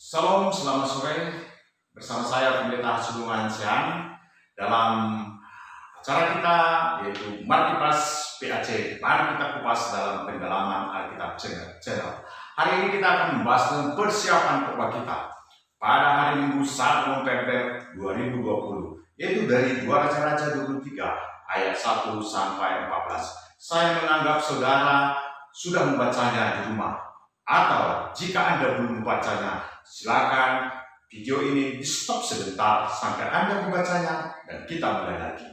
Salam, selamat sore. Bersama saya Pendeta Sugeng Siang dalam acara kita yaitu Mari Kipas PAC. Mari kita kupas dalam pendalaman Alkitab Channel. Hari ini kita akan membahas tentang persiapan khotbah kita pada hari Minggu 1 November 2020, yaitu dari 2 Raja-Raja 23 ayat 1 sampai 14. Saya menganggap saudara sudah membacanya di rumah, atau jika Anda belum membacanya, silakan video ini di stop sebentar sampai Anda membacanya dan kita mulai lagi.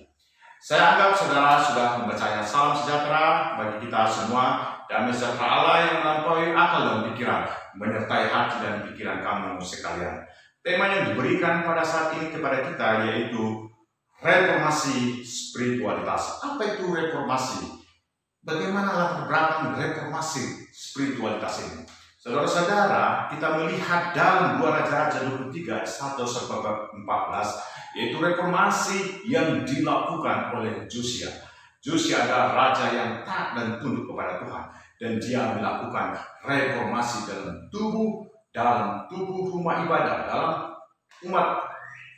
Saya anggap saudara sudah membacanya. Salam sejahtera bagi kita semua, dan sejahtera Allah yang melampaui akal dan pikiran menyertai hati dan pikiran kamu sekalian. Tema yang diberikan pada saat ini kepada kita yaitu reformasi spiritualitas. Apa itu reformasi? Bagaimana latar belakang reformasi spiritualitas ini? Saudara-saudara, kita melihat dalam 2 Raja-Raja 23 1 sampai 14, yaitu reformasi yang dilakukan oleh Josia. Josia adalah raja yang taat dan tunduk kepada Tuhan, dan dia melakukan reformasi dalam tubuh rumah ibadah, dalam umat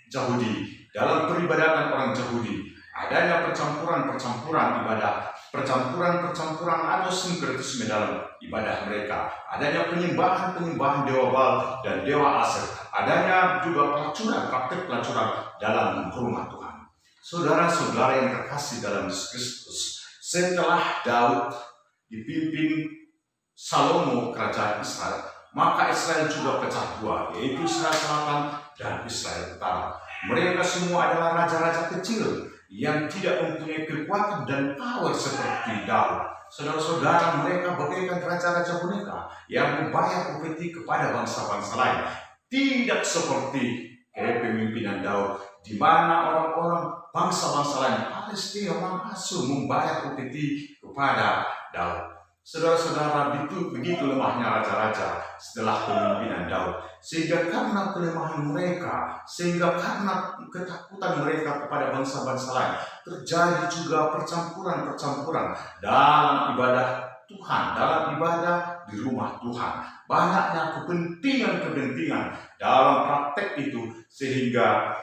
Yahudi, dalam peribadatan orang Yahudi. Adanya percampuran ibadah, percampuran atau sinkretisme dalam ibadah mereka. Adanya penyembahan dewa Baal dan dewa Asher. Adanya juga praktek pelacuran dalam rumah Tuhan. Saudara-saudara yang terkasih dalam Yesus Kristus, setelah Daud dipimpin Salomo kerajaan Israel, maka Israel juga pecah dua, yaitu Israel Selatan dan Israel Utara. Mereka semua adalah raja-raja kecil yang tidak mempunyai kekuatan dan power seperti Daud. Saudara-saudara, mereka bagaikan raja-raja boneka yang membayar upeti kepada bangsa-bangsa lain. Tidak seperti kepemimpinan Daud, di mana orang-orang bangsa-bangsa lain Palestina langsung membayar upeti kepada Daud. Saudara-saudara, begitu lemahnya raja-raja setelah kepemimpinan Daud, sehingga karena kelemahan mereka, sehingga karena ketakutan mereka kepada bangsa-bangsa lain, terjadi juga percampuran dalam ibadah Tuhan, dalam ibadah di rumah Tuhan. Banyaknya kepentingan dalam praktek itu, sehingga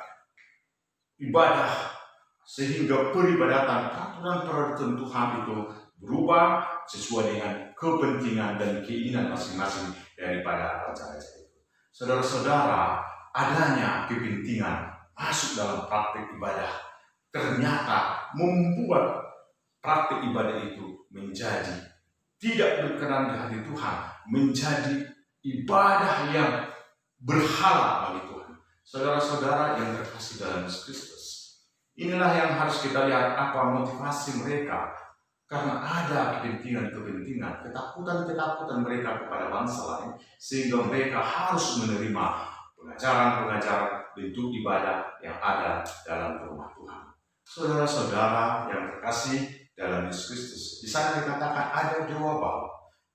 peribadatan, peraturan Tuhan itu berubah sesuai dengan kepentingan dan keinginan masing-masing daripada raja-raja itu. Saudara-saudara, adanya kepentingan masuk dalam praktik ibadah ternyata membuat praktik ibadah itu menjadi tidak berkenan di hati Tuhan, menjadi ibadah yang berhala bagi Tuhan. Saudara-saudara yang terkasih dalam Yesus Kristus, inilah yang harus kita lihat apa motivasi mereka. Karena ada kepentingan, ketakutan mereka kepada bangsa lain, sehingga mereka harus menerima pengajaran bentuk ibadah yang ada dalam rumah Tuhan. Saudara-saudara yang terkasih dalam Yesus Kristus, di sana dikatakan ada dewa Baal,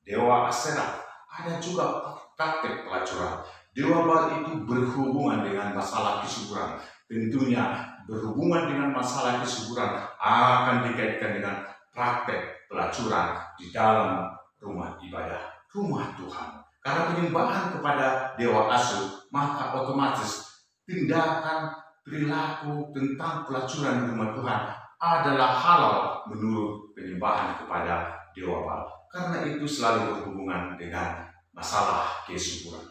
dewa Aserah, ada juga praktek pelacuran. Dewa Baal itu berhubungan dengan masalah kesuburan. Tentunya berhubungan dengan masalah kesuburan akan dikaitkan dengan praktek pelacuran di dalam rumah ibadah, rumah Tuhan. Karena penyembahan kepada dewa Asyur, maka otomatis tindakan perilaku tentang pelacuran di rumah Tuhan adalah halal menurut penyembahan kepada dewa Baal. Karena itu selalu berhubungan dengan masalah kesuburan.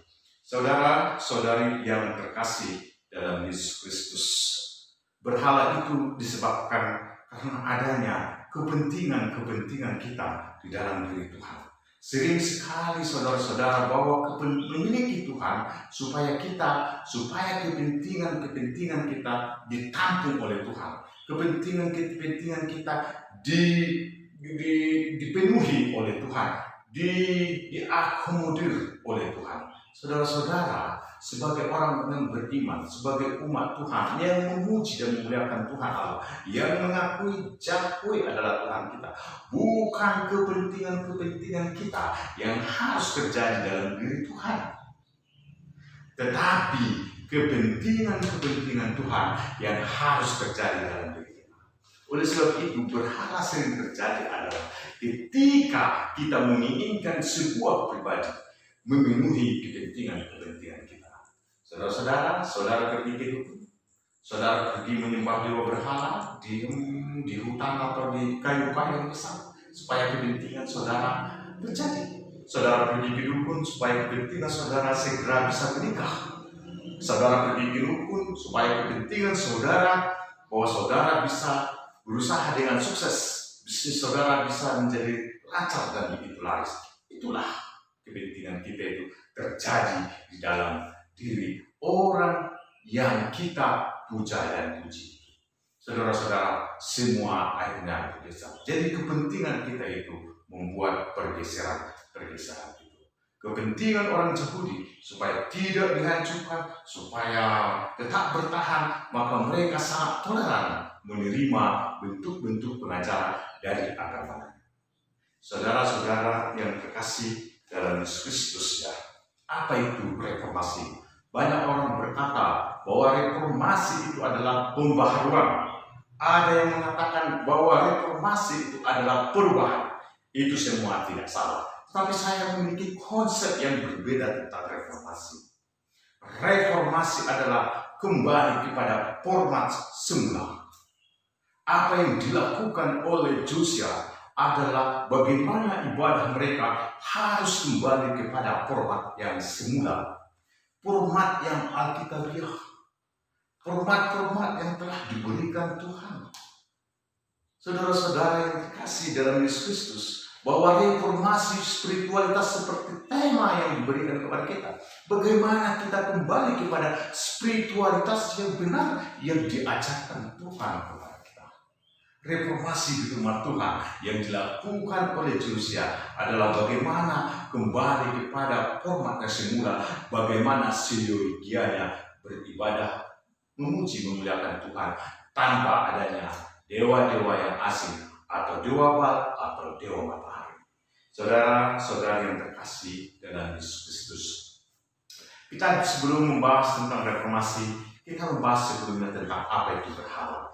Saudara-saudari yang terkasih dalam Yesus Kristus, berhala itu disebabkan karena adanya kepentingan kita di dalam diri Tuhan. Sering sekali saudara-saudara bahwa memiliki Tuhan supaya kepentingan kita ditampung oleh Tuhan. Kepentingan kita dipenuhi oleh Tuhan, diakomodir oleh Tuhan. Saudara-saudara, sebagai orang yang beriman, sebagai umat Tuhan yang memuji dan memuliakan Tuhan Allah, yang mengakui Yahweh adalah Tuhan kita, bukan kepentingan kita yang harus terjadi dalam diri Tuhan, tetapi kepentingan Tuhan yang harus terjadi dalam diri kita. Oleh sebab itu, berhala sering terjadi adalah ketika kita menginginkan sebuah pribadi memenuhi kepentingan kita. Saudara-saudara, saudara pergi ke dukun, saudara pergi menyembah dewa berhala di hutan atau di kayu-kayu yang besar supaya kepentingan saudara terjadi. Saudara pergi ke dukun supaya kepentingan saudara segera bisa menikah. Saudara pergi ke dukun supaya kepentingan saudara bahwa saudara bisa berusaha dengan sukses, bisnis saudara bisa menjadi lancar dan begitu laris. Itulah kepentingan kita itu terjadi di dalam diri orang yang kita puja dan puji. Saudara-saudara, semua akhirnya bergeser. Jadi kepentingan kita itu membuat pergeseran itu. Kepentingan orang Yahudi supaya tidak dihancurkan, supaya tetap bertahan, maka mereka sangat toleran menerima bentuk-bentuk pengajaran dari agama. Saudara-saudara yang terkasih dalam Yesus Kristus, ya, apa itu reformasi? Banyak orang berkata bahwa reformasi itu adalah pembaharuan. Ada yang mengatakan bahwa reformasi itu adalah perubahan. Itu semua tidak salah. Tapi saya memiliki konsep yang berbeda tentang reformasi. Reformasi adalah kembali kepada format semula. Apa yang dilakukan oleh Josia adalah bagaimana ibadah mereka harus kembali kepada format yang semula. Format yang alkitabiah. Format-format yang telah diberikan Tuhan. Saudara-saudara yang dikasih dalam Yesus Kristus, bahwa reformasi spiritualitas seperti tema yang diberikan kepada kita. Bagaimana kita kembali kepada spiritualitas yang benar yang diajarkan Tuhan kepada kita. Reformasi di rumah Tuhan yang dilakukan oleh Josia adalah bagaimana kembali kepada format yang semula, bagaimana sejatinya beribadah, memuji, memuliakan Tuhan tanpa adanya dewa-dewa yang asing atau dewa Baal atau dewa matahari. Saudara-saudara yang terkasih dalam Yesus Kristus, kita sebelum membahas tentang reformasi, kita membahas sebelumnya tentang apa itu berhala.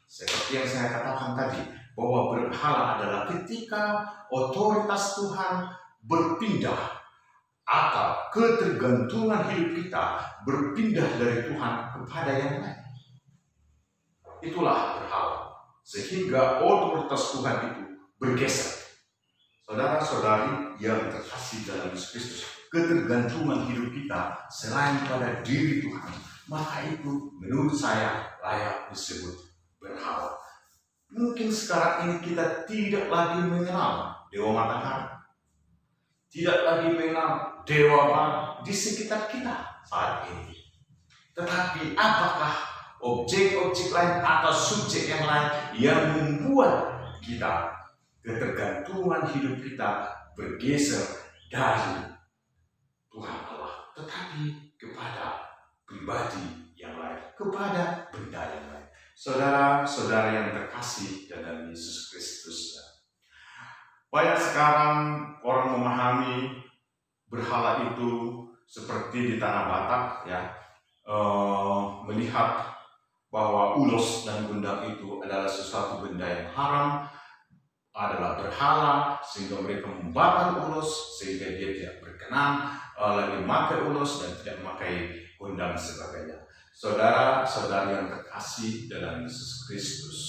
Seperti yang saya katakan tadi, bahwa berhala adalah ketika otoritas Tuhan berpindah atau ketergantungan hidup kita berpindah dari Tuhan kepada yang lain. Itulah berhala. Sehingga otoritas Tuhan itu bergeser. Saudara-saudari yang terkasih dalam Yesus Kristus, ketergantungan hidup kita selain pada diri Tuhan, maka itu menurut saya layak disebut berhala. Mungkin sekarang ini kita tidak lagi mengenal dewa matahari, tidak lagi mengenal dewa Baal di sekitar kita saat ini. Tetapi apakah objek-objek lain atau subjek yang lain yang membuat kita ketergantungan hidup kita bergeser dari Tuhan Allah, tetapi kepada pribadi yang lain, kepada benda yang lain. Saudara-saudara yang terkasih dalam Yesus Kristus, banyak sekarang orang memahami berhala itu seperti di tanah Batak, ya, melihat bahwa ulos dan gundam itu adalah sesuatu benda yang haram, adalah berhala, sehingga mereka membakar ulos, sehingga dia tidak berkenan lagi memakai ulos dan tidak memakai gundam sebagainya. Saudara-saudari yang terkasih dalam Yesus Kristus,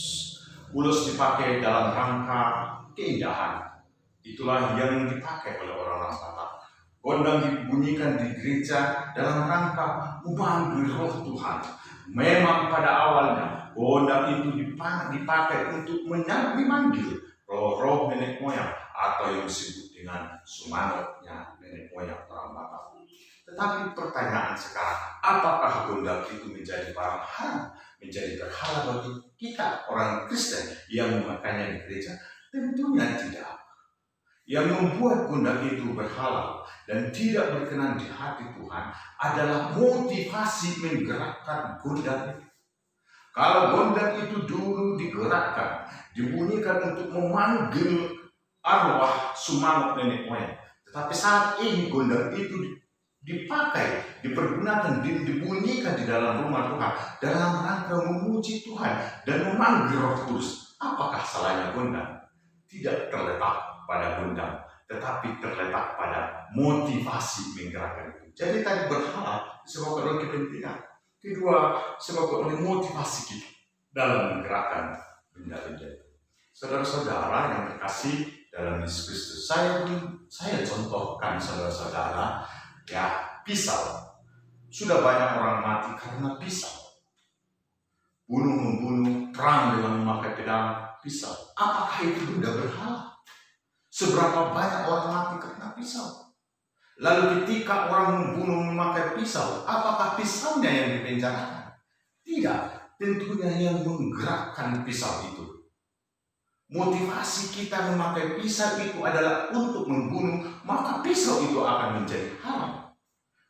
ulos dipakai dalam rangka keindahan. Itulah yang dipakai oleh orang-orang Batak. Gondang dibunyikan di gereja dalam rangka memanggil roh Tuhan. Memang pada awalnya gondang itu dipakai untuk memanggil roh-roh nenek moyang atau yang disebut dengan sumanotnya nenek moyang orang Batak. Tetapi pertanyaan sekarang, apakah gondang itu menjadi barang haram, menjadi berhala bagi kita orang Kristen yang memakainya di gereja? Tentunya tidak. Yang membuat gondang itu berhala dan tidak berkenan di hati Tuhan adalah motivasi menggerakkan gondang itu. Kalau gondang itu dulu digerakkan, dibunyikan untuk memanggil arwah sumanot nenek moyang, tetapi saat ini gondang itu dipakai, dipergunakan, dibunyikan di dalam rumah Tuhan dalam rangka memuji Tuhan dan memanggil Roh Kudus. Apakah salahnya gondang? Tidak terletak pada gondang, tetapi terletak pada motivasi menggerakkan itu. Jadi tadi berhala disebabkan oleh kepentingan. Kedua, disebabkan oleh motivasi kita dalam menggerakkan benda-benda itu. Saudara-saudara yang terkasih dalam Yesus Kristus, saya contohkan saudara-saudara, ya, pisau. Sudah banyak orang mati karena pisau. Bunuh-membunuh, perang dengan memakai pedang, pisau. Apakah itu benda berhala? Seberapa banyak orang mati karena pisau? Lalu ketika orang membunuh memakai pisau, apakah pisaunya yang dipenjarakan? Tidak, tentunya yang menggerakkan pisau itu. Motivasi kita memakai pisau itu adalah untuk membunuh, maka pisau itu akan menjadi haram,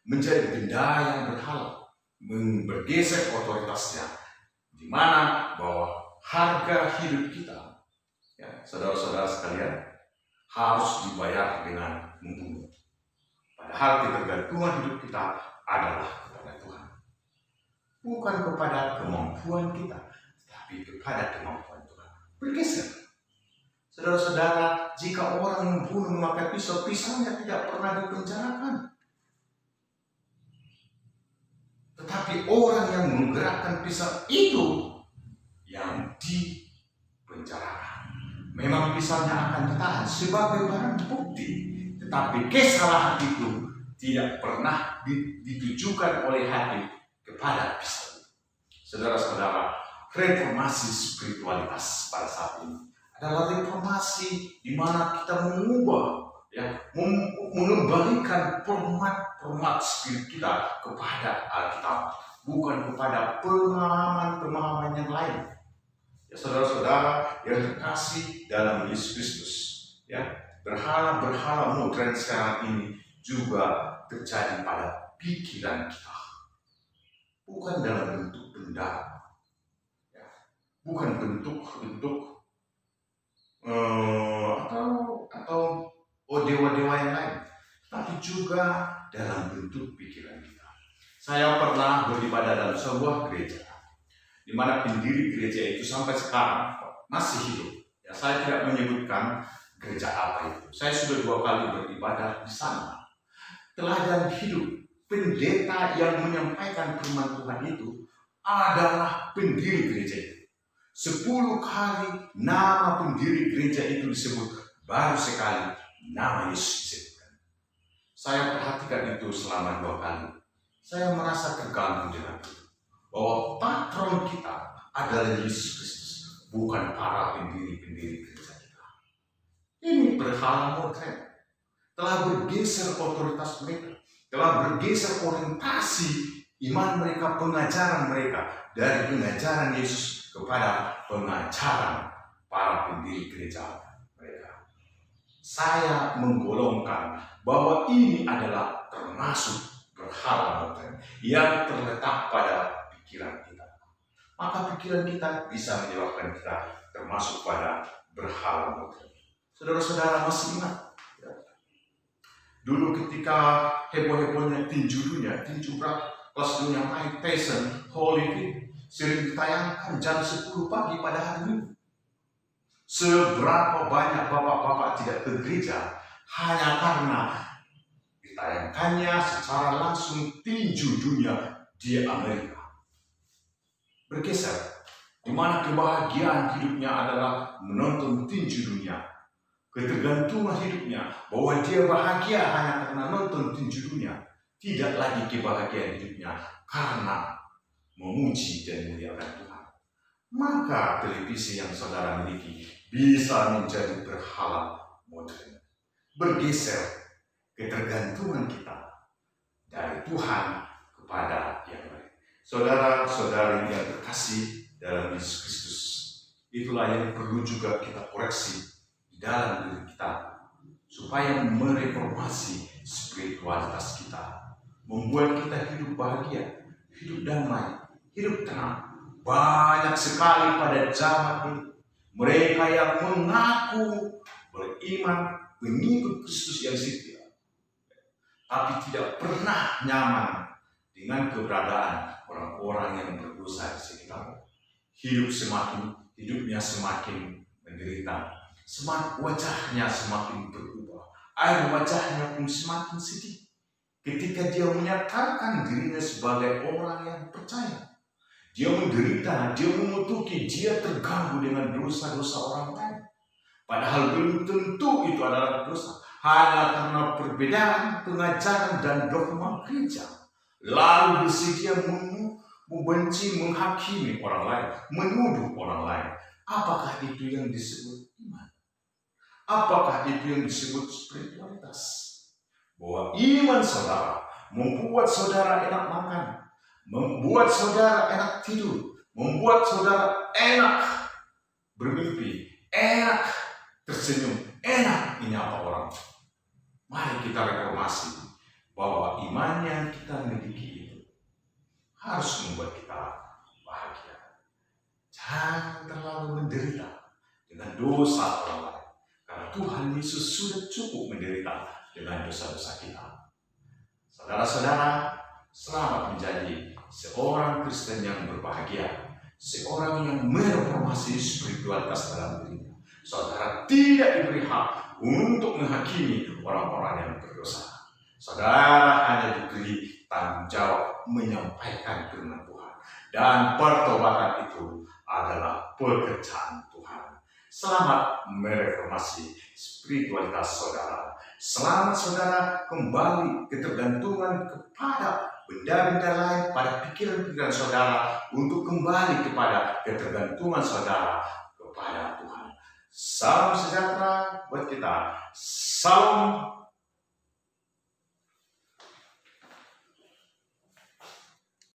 menjadi benda yang berhala, bergeser otoritasnya, di mana bahwa harga hidup kita, ya, saudara-saudara sekalian, harus dibayar dengan membunuh. Padahal ketergantungan hidup kita adalah kepada Tuhan, bukan kepada kemampuan kita, tapi kepada kemampuan Tuhan. Bergeser. Saudara-saudara, jika orang membunuh memakai pisau, pisaunya tidak pernah dipenjarakan. Tetapi orang yang menggerakkan pisau itu yang dipenjarakan. Memang pisaunya akan ditahan sebagai barang bukti, tetapi kesalahan itu tidak pernah ditujukan oleh hakim kepada pisau. Saudara-saudara, reformasi spiritualitas pada saat ini adalah reformasi di mana kita mengubah, ya, mengembalikan format spirit kita kepada Alkitab, bukan kepada pemahaman-pemahaman yang lain. Ya, saudara-saudara yang terkasih dalam Yesus Kristus, ya, berhala-berhala modern sekarang ini juga terjadi pada pikiran kita, bukan dalam bentuk benda, ya, bukan bentuk-bentuk atau dewa-dewa yang lain, tapi juga dalam bentuk pikiran kita. Saya pernah beribadah dalam sebuah gereja, di mana pendiri gereja itu sampai sekarang masih hidup. Ya, saya tidak menyebutkan gereja apa itu. Saya sudah 2 kali beribadah di sana. Teladan hidup pendeta yang menyampaikan firman Tuhan itu adalah pendiri gereja itu. 10 kali nama pendiri gereja itu disebut, baru sekali nama Yesus disebutkan. Saya perhatikan itu selama 2 kali. Saya merasa terganggu dengan itu, bahwa patron kita adalah Yesus Kristus, bukan para pendiri-pendiri gereja kita. Ini berhala modern telah bergeser otoritas mereka, telah bergeser orientasi iman mereka, pengajaran mereka dari pengajaran Yesus kepada pengajaran para pendiri gereja mereka. Saya menggolongkan bahwa ini adalah termasuk berhala modern yang terletak pada pikiran kita. Maka pikiran kita bisa menyebabkan kita termasuk pada berhala modern. Saudara-saudara masih ingat, ya, dulu ketika heboh-hebohnya tinju kelas dunia Mike Tyson, Holyfield, sering ditayangkan jam 10 pagi pada hari Minggu. Seberapa banyak bapak-bapak tidak ke gereja hanya karena ditayangkannya secara langsung tinju dunia di Amerika. Bergeser, di mana kebahagiaan hidupnya adalah menonton tinju dunia. Ketergantungan hidupnya bahwa dia bahagia hanya karena nonton tinju dunia. Tidak lagi kebahagiaan hidupnya karena memuji dan memuliakan Tuhan. Maka televisi yang saudara miliki bisa menjadi berhala modern. Bergeser ketergantungan kita dari Tuhan kepada yang lain. Saudara-saudari yang terkasih dalam Yesus Kristus, itulah yang perlu juga kita koreksi di dalam diri kita, supaya mereformasi spiritualitas kita, membuat kita hidup bahagia, hidup damai, hidup tenang. Banyak sekali pada zaman ini mereka yang mengaku beriman, mengikut Kristus yang setia, tapi tidak pernah nyaman dengan keberadaan orang-orang yang berdosa di sekitar. Hidupnya semakin menderita, wajahnya semakin berubah, air wajahnya pun semakin sedih ketika dia menyatakan dirinya sebagai orang yang percaya. Dia menderita, dia mengutuki, dia terganggu dengan dosa-dosa orang lain. Padahal belum tentu itu adalah dosa. Hanya karena perbedaan pengajaran dan dogma gereja. Lalu bersedia membenci, menghakimi orang lain, menuduh orang lain. Apakah itu yang disebut iman? Apakah itu yang disebut spiritualitas? Bahwa iman saudara membuat saudara enak makan, membuat saudara enak tidur, membuat saudara enak bermimpi, enak tersenyum, enak menyapa orang. Mari kita reformasi bahwa iman yang kita miliki itu harus membuat kita bahagia. Jangan terlalu menderita dengan dosa orang lain, karena Tuhan Yesus sudah cukup menderita dengan dosa-dosa kita. Saudara-saudara, selamat menjadi seorang Kristen yang berbahagia, seorang yang mereformasi spiritualitas dalam dirinya. Saudara tidak diberi hak untuk menghakimi orang-orang yang berdosa. Saudara hanya diberi tanggung jawab menyampaikan firman Tuhan. Dan pertobatan itu adalah pekerjaan Tuhan. Selamat mereformasi spiritualitas saudara. Selamat saudara kembali ketergantungan kepada benda-benda lain, pada pikiran-pikiran saudara, untuk kembali kepada ketergantungan saudara kepada Tuhan. Salam sejahtera buat kita. Salam